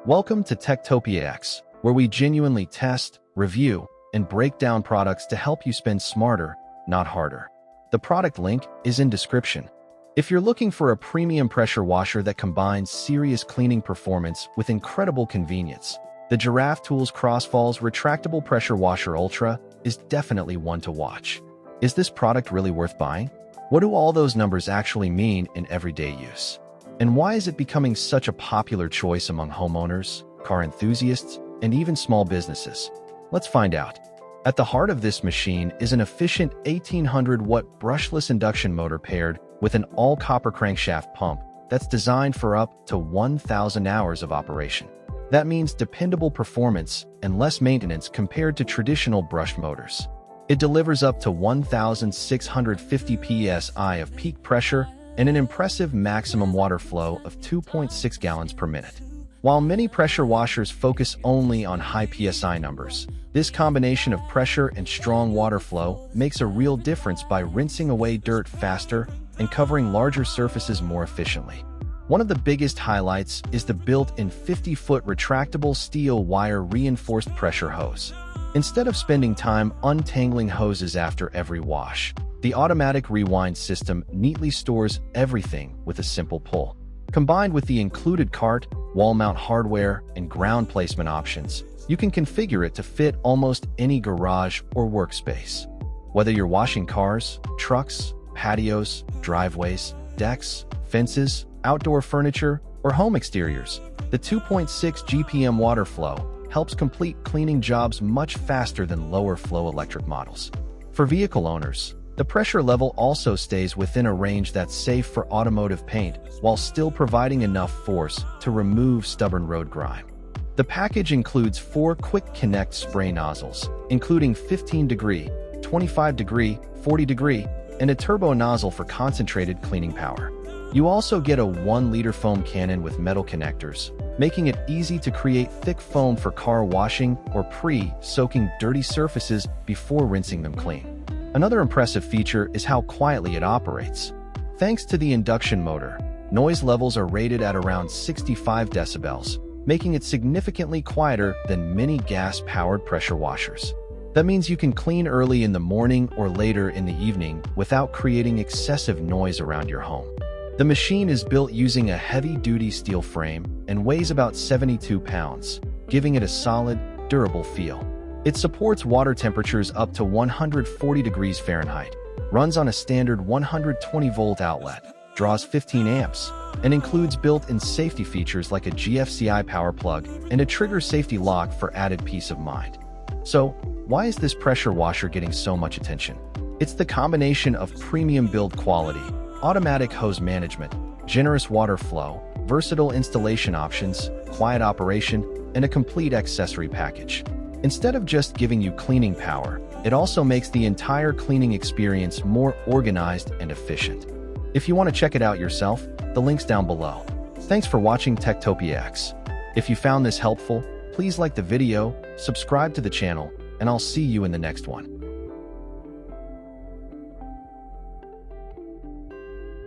Welcome to Techtopia X, where we genuinely test, review, and break down products to help you spend smarter, not harder. The product link is in description. If you're looking for a premium pressure washer that combines serious cleaning performance with incredible convenience, the Giraffe Tools Crossfalls Retractable Pressure Washer Ultra is definitely one to watch. Is this product really worth buying? What do all those numbers actually mean in everyday use? And why is it becoming such a popular choice among homeowners, car enthusiasts, and even small businesses? Let's find out. At the heart of this machine is an efficient 1800-watt brushless induction motor paired with an all-copper crankshaft pump that's designed for up to 1,000 hours of operation. That means dependable performance and less maintenance compared to traditional brushed motors. It delivers up to 1,650 PSI of peak pressure and an impressive maximum water flow of 2.6 gallons per minute. While many pressure washers focus only on high PSI numbers, this combination of pressure and strong water flow makes a real difference by rinsing away dirt faster and covering larger surfaces more efficiently. One of the biggest highlights is the built-in 50-foot retractable steel wire reinforced pressure hose. Instead of spending time untangling hoses after every wash, the automatic rewind system neatly stores everything with a simple pull. Combined with the included cart, wall mount hardware, and ground placement options, you can configure it to fit almost any garage or workspace. Whether you're washing cars, trucks, patios, driveways, decks, fences, outdoor furniture, or home exteriors, the 2.6 GPM water flow helps complete cleaning jobs much faster than lower flow electric models. For vehicle owners, the pressure level also stays within a range that's safe for automotive paint while still providing enough force to remove stubborn road grime. The package includes 4 quick connect spray nozzles, including 15-degree, 25-degree, 40-degree, and a turbo nozzle for concentrated cleaning power. You also get a 1-liter foam cannon with metal connectors, making it easy to create thick foam for car washing or pre-soaking dirty surfaces before rinsing them clean. Another impressive feature is how quietly it operates. Thanks to the induction motor, noise levels are rated at around 65 decibels, making it significantly quieter than many gas-powered pressure washers. That means you can clean early in the morning or later in the evening without creating excessive noise around your home. The machine is built using a heavy-duty steel frame and weighs about 72 pounds, giving it a solid, durable feel. It supports water temperatures up to 140 degrees Fahrenheit, runs on a standard 120-volt outlet, draws 15 amps, and includes built-in safety features like a GFCI power plug and a trigger safety lock for added peace of mind. So, why is this pressure washer getting so much attention? It's the combination of premium build quality, automatic hose management, generous water flow, versatile installation options, quiet operation, and a complete accessory package. Instead of just giving you cleaning power, it also makes the entire cleaning experience more organized and efficient. If you want to check it out yourself, the link's down below. Thanks for watching Techtopia X. If you found this helpful, please like the video, subscribe to the channel, and I'll see you in the next one.